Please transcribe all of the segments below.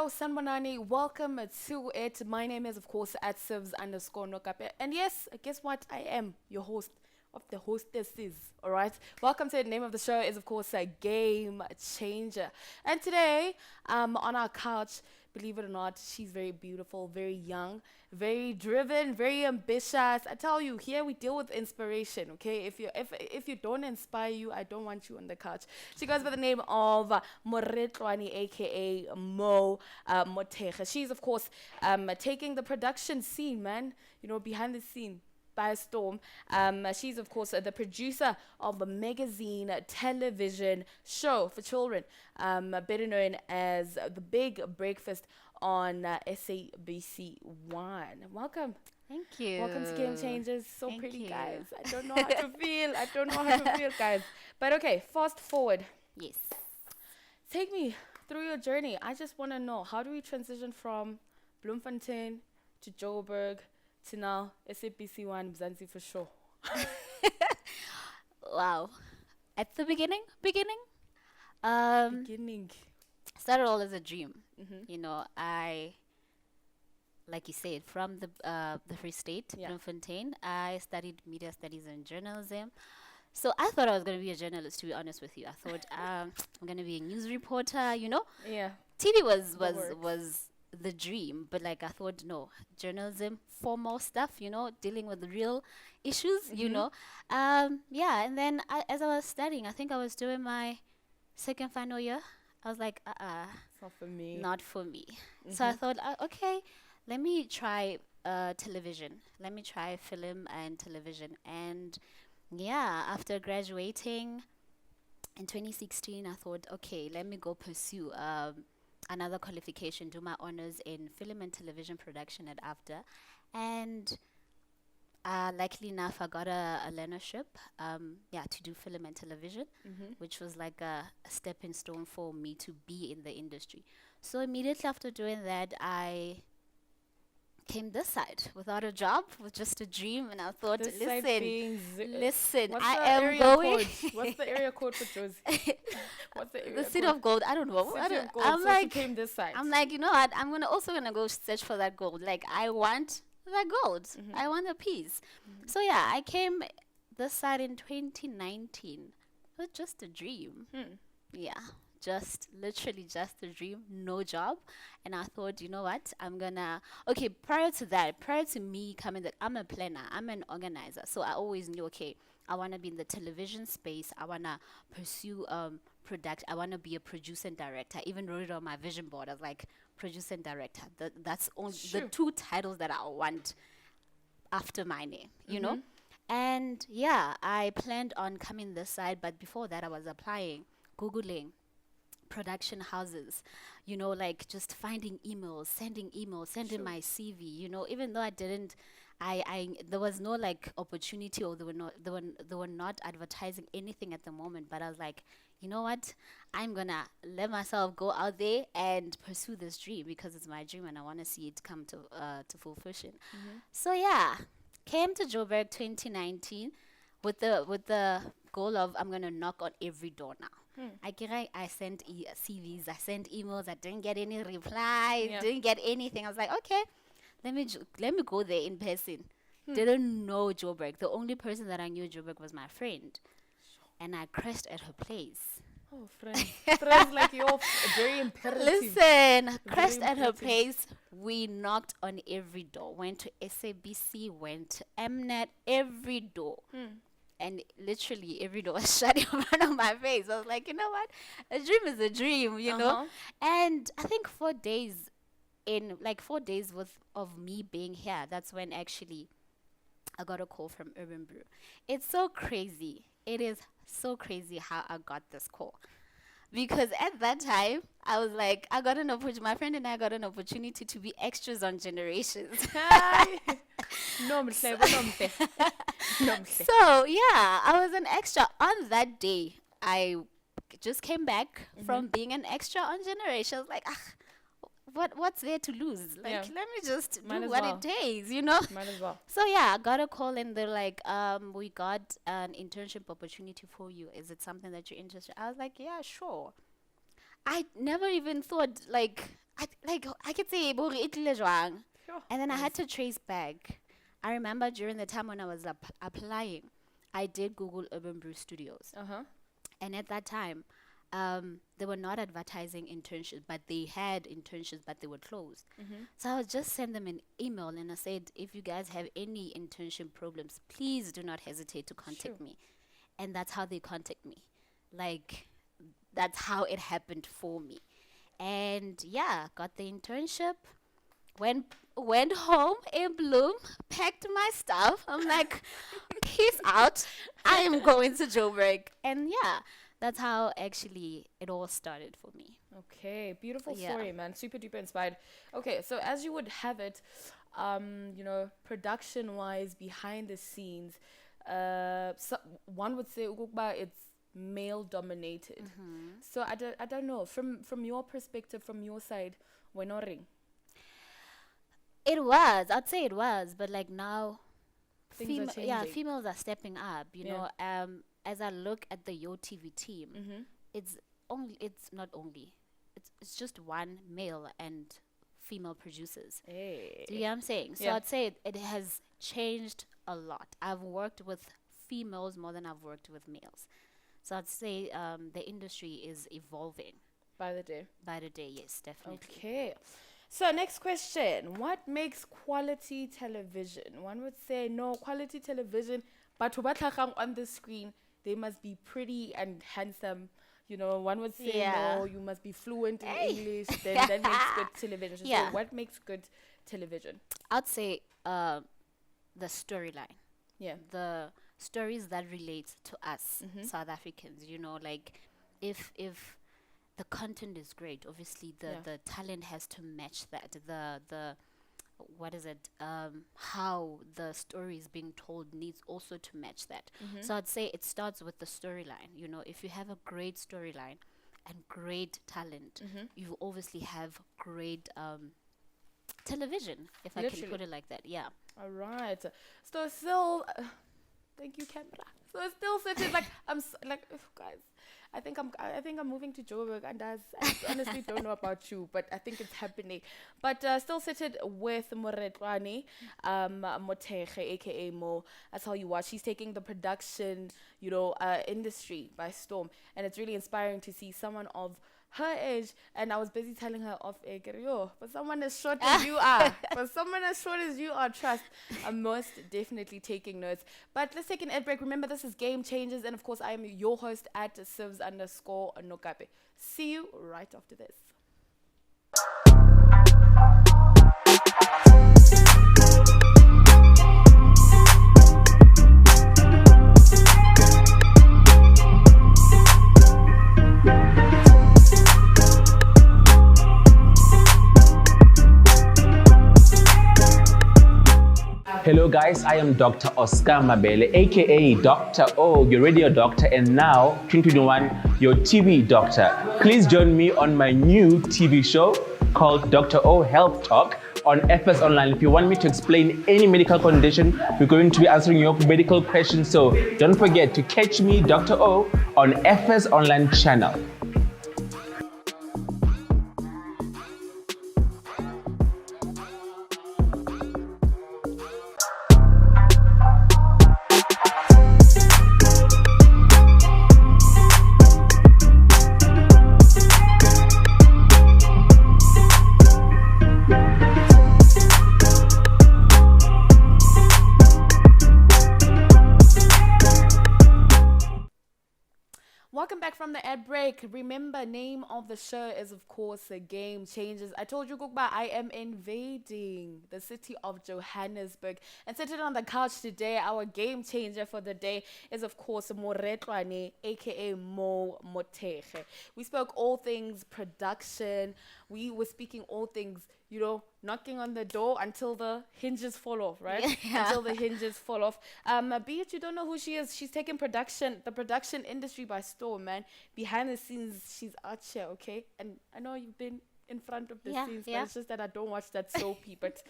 Hello, Sanbanani. Welcome to it. My name is, of course, at Sivs_Nogabe. And yes, guess what? I am your host of the hostesses. All right. Welcome to it. The name of the show is, of course, a Game Changer. And today, on our couch, believe it or not, she's very beautiful, very young, very driven, very ambitious. I tell you, here we deal with inspiration. Okay, if you don't inspire you, I don't want you on the couch. She goes by the name of Moretloane, aka Mothekhe. She's of course taking the production scene, man. You know, behind the scene by storm. She's of course the producer of a magazine television show for children, better known as The Big Breakfast on SABC One. Welcome. Thank you. Welcome to Game Changers. So Thank pretty, you. guys. I don't know how to feel. I don't know how to feel, guys. But okay, fast forward. Yes. Take me through your journey. I just want to know, how do we transition from Bloemfontein to Joburg to now SABC One Mzansi for sure? Wow. At the beginning, Beginning. started all as a dream. Mm-hmm. You know, like you said, from the Free State, Yeah. Bloemfontein, I studied media studies and journalism. So I thought I was going to be a journalist, to be honest with you. I thought I'm going to be a news reporter, you know. Yeah. TV was That works. was the dream, but like I thought, no, journalism, formal stuff, you know, dealing with the real issues, you Mhm. know. Yeah, and then as I was studying, I think I was doing my second final year. I was like, It's not for me. not for me. So I Mhm. thought, okay, let me try television. Let me try film and television. And yeah, after graduating in 2016, I thought, okay, let me go pursue another qualification, do my honors in film and television production at AFDA. And luckily enough, I got a learnership, to do film and television, Mhm. which was like a stepping stone for me to be in the industry. So immediately after doing that, I came this side without a job, with just a dream, and I thought, This side listen, being listen, what's I the am area going. code? What's the area code for Josie? What's the area The city code? of gold. I don't know. City of Gold. I'm So she like, came this side. you know what? I'm gonna go search for that gold. Like I want that gold. Mhm. I want a piece. So yeah, I came this side in 2019. It was just a dream. Hmm. Yeah, just literally just a dream. No job, and I thought, you know what? I'm gonna. Okay, prior to me coming, I'm a planner. I'm an organizer. So I always knew, okay, I wanna be in the television space. I wanna pursue product. I wanna be a producer and director. I even wrote it on my vision board. I was like, producer and director. That's only the Sure. two titles that I want after my name, you know? Mhm. And yeah, I planned on coming this side, but before that, I was applying, Googling production houses, you know, like just finding emails, sending Sure. my CV, you know, even though I didn't, there was no like opportunity, or they were not advertising anything at the moment, but I was like, you know what, I'm gonna let myself go out there and pursue this dream because it's my dream and I want to see it come to full fruition. Mhm. So yeah, came to Joburg 2019 with the goal of I'm gonna knock on every door now. Hmm. I sent CVs, I sent emails, I didn't get any reply, Yeah. didn't get anything. I was like, okay, let me go there in person. Hmm. Didn't know Joburg. The only person that I knew Joburg was my friend, and I crashed at her place. Oh, friends. Friends like you, very imperative. Listen, crashed Very at her important. place. We knocked on every door. Went to SABC, went to Mnet, every door. Hmm. And literally every door was shut in front of my face. I was like, you know what? A dream is a dream, you know? Uh-huh. And I think 4 days of me being here, that's when actually I got a call from Urban Brew. It's so crazy. It is so crazy how I got this call. Because at that time, I was like, my friend and I got an opportunity to be extras on Generations. Hi. No, mhle, no, mhle. No, mhle. So yeah, I was an extra on that day. I just came back from being an extra on Generation. I was like, what's there to lose? Like, Yeah. let me just Might do as what well. it takes, you know? Might as well. So yeah, I got a call and they're like, we got an internship opportunity for you. Is it something that you're interested? I was like, yeah, sure. I never even thought, like, I could say "Bori e tlile jwang?" Sure. And then I had to trace back. I remember during the time when I was applying, I did Google Urban Brew Studios. Uh-huh. And at that time, they were not advertising internships, but they had internships, but they were closed. So I would just send them an email and I said, if you guys have any internship problems, please do not hesitate to contact me. And that's how they contact me. Like, that's how it happened for me. And yeah, got the internship. Went home in bloom, packed my stuff. I'm like, peace out. I am going to Joburg. And yeah, that's how actually it all started for me. Okay, beautiful Yeah. story, man. Super duper inspired. Okay, so as you would have it, production wise, behind the scenes, so one would say Ukukba, it's male dominated. So I don't know. From your perspective, from your side, we're not ring. It was. I'd say it was, but like now, Things are changing. females are stepping up. You Yeah. know, as I look at the Yo TV team, it's not only, it's just one male and female producers. Hey. Do you know what I'm saying? So Yeah. I'd say it has changed a lot. I've worked with females more than I've worked with males. So I'd say the industry is evolving By the day. by the day. Yes, definitely. Okay. So next question. What makes quality television? One would say no quality television, but on the screen, they must be pretty and handsome. You know, one would say Yeah. no, you must be fluent in Hey. English. Then that makes good television. Yeah. So what makes good television? I'd say the storyline. Yeah. The stories that relate to us South Africans, you know, like if the content is great, obviously the talent has to match that. The what is it, how the story is being told needs also to match that. So I'd say it starts with the storyline. You know, if you have a great storyline and great talent, you obviously have great television, if I can Literally. put it like that. Yeah. All right. So still, thank you, camera. So it's still sitting like guys. I think I'm moving to Joburg, and I honestly don't know about you, but I think it's happening. But still seated with Moretloane, Mothekhe, aka Mo. I tell you what, she's taking the production, industry by storm, and it's really inspiring to see someone of her age. And I was busy telling her off air, but someone as short as you are, trust, I'm most definitely taking notes. But let's take an ad break. Remember, this is Game Changers, and of course I am your host at Sivs_Nogabe. See you right after this. Hello guys, I am Dr. Oscar Mabele, aka Dr. O, your radio doctor, and now 2021, your TV doctor. Please join me on my new TV show called Dr. O Health Talk on FS Online. If you want me to explain any medical condition, we're going to be answering your medical questions. So don't forget to catch me, Dr. O, on FS Online channel. Welcome back from the ad break. Remember, name of the show is of course Game Changers. I told you, Gugba, I am invading the city of Johannesburg, and sitting on the couch today, our game changer for the day is of course Moretloane, aka Mothekhe. We spoke all things production. We were speaking all things, knocking on the door until the hinges fall off, right? Yeah. Until the hinges fall off. Be it you don't know who she is, she's taken the production industry by storm, man. Behind the scenes, she's out here, okay? And I know you've been in front of the scenes, but it's just that I don't watch that soapy, but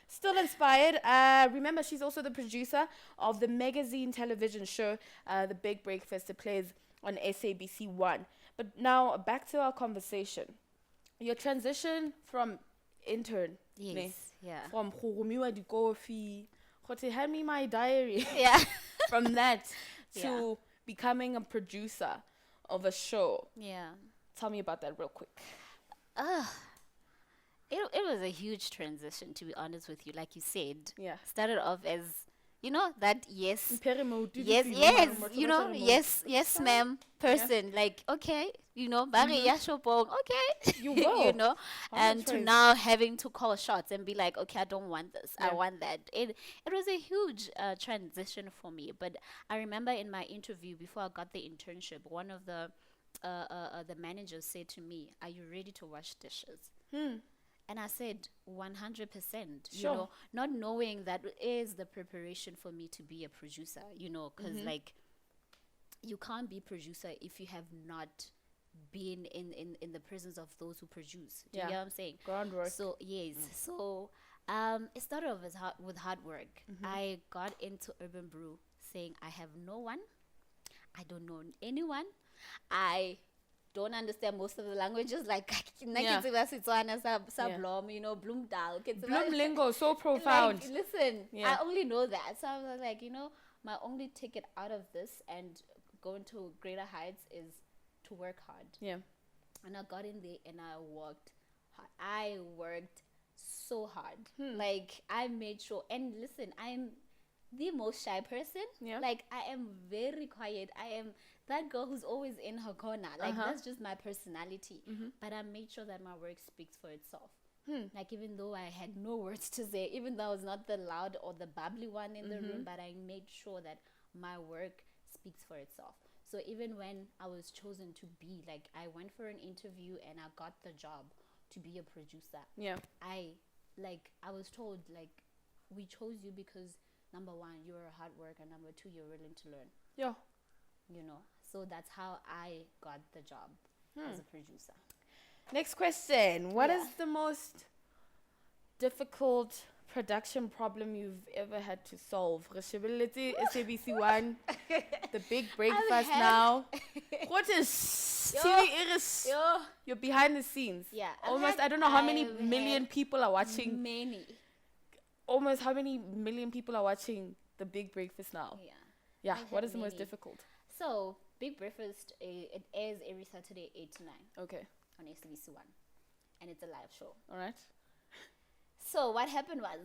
still inspired. Remember, she's also the producer of the magazine television show, The Big Breakfast. It plays on SABC 1. But now, back to our conversation. your transition from intern, ne, Yes. Yeah. from go romiwa dikofi, go say, hand me my diary, Yeah. from that Yeah. to becoming a producer of a show. Yeah. Tell me about that real quick. It was a huge transition, to be honest with you. Like you said, Yeah. started off as, that yes, Imperi mode, yes, yes, ma'am person. Like, okay, bari ya shopong, okay, You will. and to Trace. now having to call shots and be like, okay, I don't want this, Yeah. I want that. It was a huge transition for me. But I remember in my interview before I got the internship, one of the managers said to me, "Are you ready to wash dishes?" And I said, 100%, Sure. not knowing that is the preparation for me to be a producer, because like, you can't be producer if you have not been in the presence of those who produce. Do you Yeah. get what I'm saying? Groundwork. So, yes. So, it started off as with hard work. I got into Urban Brew saying, I have no one. I don't know anyone. I don't understand most of the languages, like Yeah. Sablom, Bloomdal. Bloom lingo, so profound. Like, listen, Yeah. I only know that. So I was like, my only ticket out of this and going to greater heights is to work hard. Yeah. And I got in there and I worked hard. I worked so hard. Like, I made sure. And listen, I'm the most shy person. Yeah. Like, I am very quiet. I am that girl who's always in her corner. Like, that's just my personality. But I made sure that my work speaks for itself. Like, even though I had no words to say, even though I was not the loud or the bubbly one in the room, but I made sure that my work speaks for itself. So even when I was chosen to be, like, I went for an interview and I got the job to be a producer. Yeah. I was told, like, we chose you because, number one, you're a hard worker, and number two, you're willing to learn. Yeah. So that's how I got the job as a producer. Next question. What is Yeah. the most difficult production problem you've ever had to solve? Responsibility, SABC1, the big breakfast had- now. What is Yo. TV Iris? Yo, You're behind the scenes. yeah. Almost, I don't know how many million people are watching. Many. Almost how many million people are watching the big breakfast now? Yeah. Yeah. I've What had is the most many. difficult? So, Big Breakfast, it airs every Saturday, 8 to 9 Okay. on SABC1. And it's a live show. All right. So, what happened was,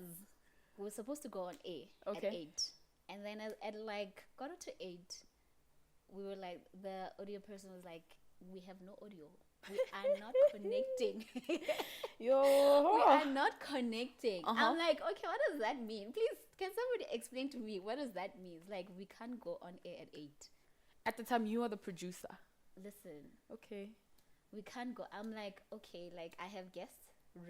we were supposed to go on air at Okay. 8. And then at like, got to 8, we were like, the audio person was like, we have no audio. We are not connecting. Yo. We are not connecting. Uh-huh. I'm like, okay, what does that mean? Please, can somebody explain to me what does that mean? Like, we can't go on air at 8. At the time, you are the producer. Listen, Okay. we can't go. I'm like, okay, like, I have guests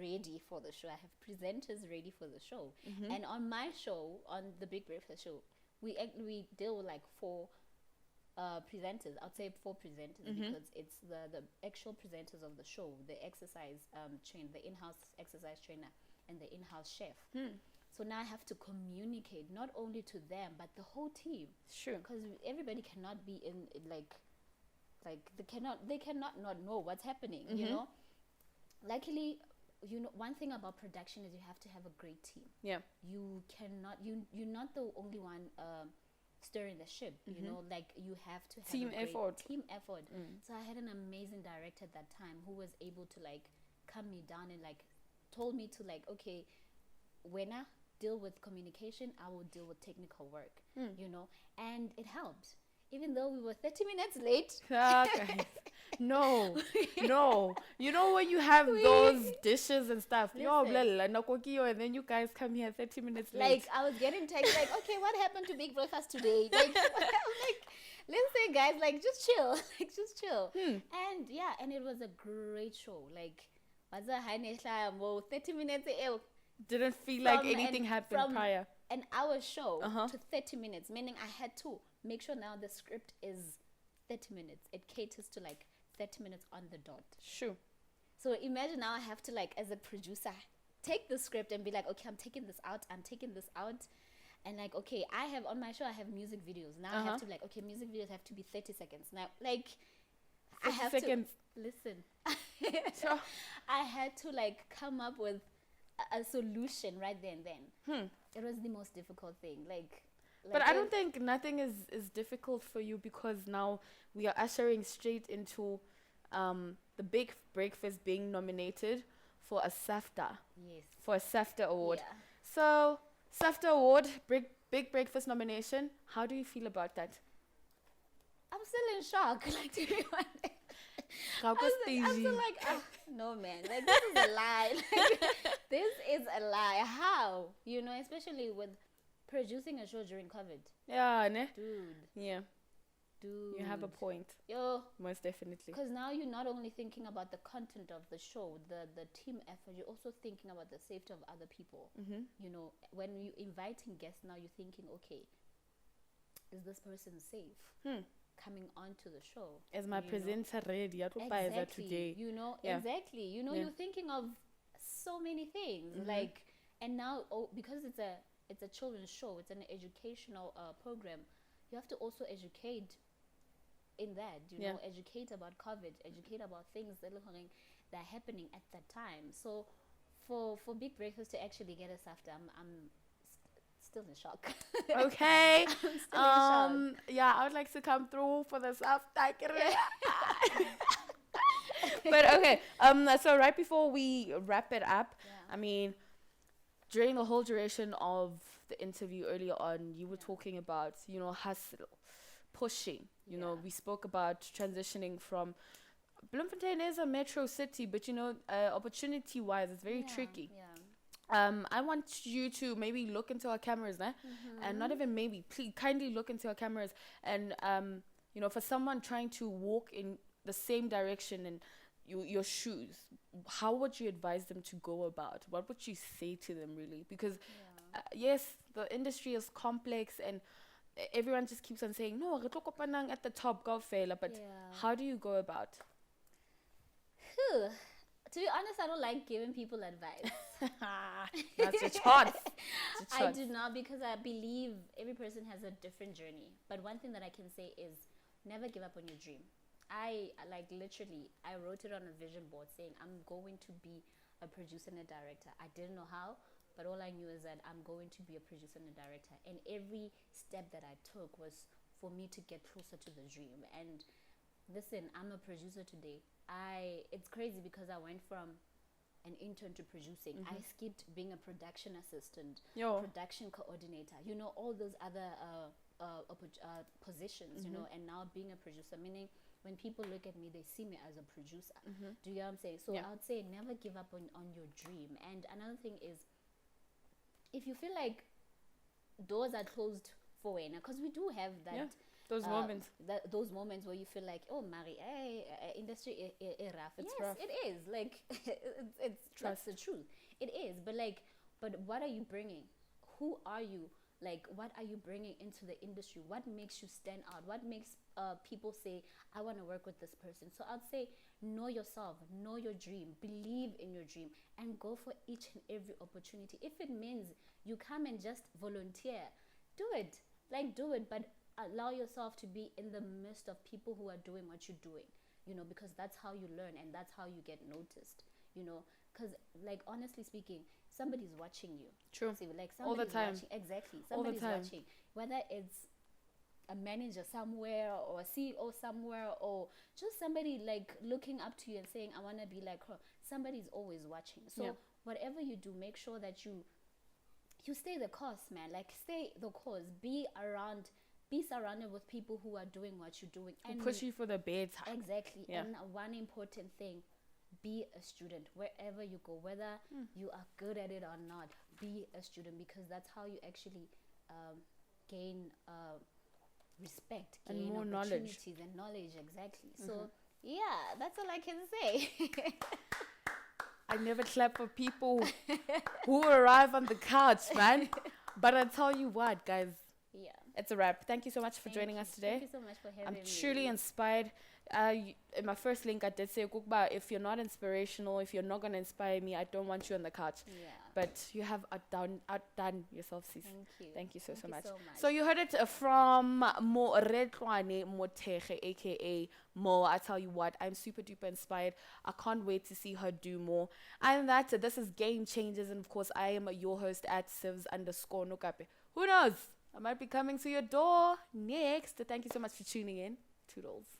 ready for the show. I have presenters ready for the show. And on my show, on the Big Breakfast show, we deal with like 4 presenters. I'd say 4 presenters because it's the actual presenters of the show, the exercise trainer, the in-house exercise trainer, and the in-house chef. So now I have to communicate not only to them but the whole team, Sure. because everybody cannot be in like they cannot not know what's happening. Luckily, one thing about production is you have to have a great team. Yeah. You cannot you're not the only one stirring the ship. Like, you have to have Team a great effort. team effort. So I had an amazing director at that time who was able to like calm me down and like told me to like, okay, when I deal with communication, I will deal with technical work. And it helped, even though we were 30 minutes late. Okay. No. You know when you have those dishes and stuff, yo, Listen. blah, blah, na kokiyo, and then you guys come here 30 minutes late. Like, I was getting texts like, okay, what happened to Big Breakfast today? Like, I'm like, listen, guys, like, just chill. Like, just chill. And yeah, and it was a great show. Like, 30 minutes. Didn't feel like From anything happened prior. An hour show Uh-huh. to 30 minutes, meaning I had to make sure now the script is 30 minutes. It caters to like 30 minutes on the dot. Sure. So imagine now I have to, like, as a producer, take the script and be like, okay, I'm taking this out. And like, okay, I have on my show, I have music videos. Now I have to be like, okay, music videos have to be 30 seconds. Now, like, I have seconds. to listen. Sure. I had to like come up with a solution right there and then. It was the most difficult thing. But I don't think nothing is difficult for you, because now we are ushering straight into the Big Breakfast being nominated for a SAFTA, Yes. for a SAFTA award. Yeah. So, SAFTA award, Big Breakfast nomination. How do you feel about that? I'm still in shock. Like, to be honest. I'm still like, oh, no, man. Like, this is a lie. Like, this is a lie. How? You know, especially with producing a show during COVID. Yeah, ne? Dude. Yeah, Dude. you have a point. Yo. Most definitely. Because now you're not only thinking about the content of the show, the team effort, you're also thinking about the safety of other people. You know, when you're inviting guests now, you're thinking, okay, is this person safe coming onto the show? As my presenter ready, Exactly. today. You know, Yeah. exactly. You know, Yeah. you're thinking of so many things. Like, and now, because it's a children's show, it's an educational program, you have to also educate in that, you know, educate about COVID, educate about things that are happening at that time. So for Big Breakfast to actually get us after, I'm still in shock. Okay. I'm still in shock. Yeah, I would like to come through for the SAFTA. But okay. So right before we wrap it up, I mean, during the whole duration of the interview earlier on, you were talking about, you know, hustle, pushing. You know, we spoke about transitioning from Bloemfontein is a metro city, but you know, opportunity-wise, it's very tricky. I want you to maybe look into our cameras, and not even maybe, please kindly look into our cameras, and you know, for someone trying to walk in the same direction and your shoes, how would you advise them to go about? What would you say to them, really? Because yes, the industry is complex, and everyone just keeps on saying, no, re tlo kopanang at the top, go fela. But how do you go about? To be honest, I don't like giving people advice. That's your choice. I do not, because I believe every person has a different journey. But one thing that I can say is never give up on your dream. I wrote it on a vision board saying I'm going to be a producer and a director. I didn't know how, but all I knew is that I'm going to be a producer and a director. And every step that I took was for me to get closer to the dream. And listen, I'm a producer today. It's crazy because I went from an intern to producing. I skipped being a production assistant, production coordinator, you know, all those other positions, you know, and now being a producer, meaning when people look at me, they see me as a producer. Do you know what I'm saying? So I would say never give up on your dream. And another thing is, if you feel like doors are closed for when, because we do have that those moments, those moments where you feel like, oh, Mari, industry rough. It's rough. It is like it's that's the truth. It is, but what are you bringing? Who are you? Like, what are you bringing into the industry? What makes you stand out? What makes people say, I want to work with this person? So I'd say, know yourself, know your dream, believe in your dream, and go for each and every opportunity. If it means you come and just volunteer, do it. Like, do it, but allow yourself to be in the midst of people who are doing what you're doing, you know, because that's how you learn and that's how you get noticed, you know, because, like, honestly speaking, somebody's watching you. True. See, like, all the time. Watching. Exactly. Somebody's watching. Whether it's a manager somewhere or a CEO somewhere or just somebody like looking up to you and saying, I want to be like her. Somebody's always watching. So whatever you do, make sure that you stay the course, man. Like, stay the course. Be surrounded with people who are doing what you're doing. And push you for the better. Exactly. And one important thing, be a student wherever you go, whether you are good at it or not. Be a student, because that's how you actually gain respect, gain and more opportunities and knowledge. Exactly. So yeah, that's all I can say. I never clap for people who arrive on the couch, man. But I tell you what, guys. Yeah. It's a wrap. Thank you so much for joining us today. Thank you so much for having me. I'm truly inspired. in my first link, I did say, Kukba, if you're not inspirational, if you're not going to inspire me, I don't want you on the couch. Yeah. But you have outdone yourself, sis. Thank you. Thank you so much. so So you heard it from Moretloane Mothekhe, aka Mo. I tell you what, I'm super duper inspired. I can't wait to see her do more. And that's it. This is Game Changers, and of course, I am your host at Sivs_Nogabe. Who knows? I might be coming to your door next. Thank you so much for tuning in. Toodles.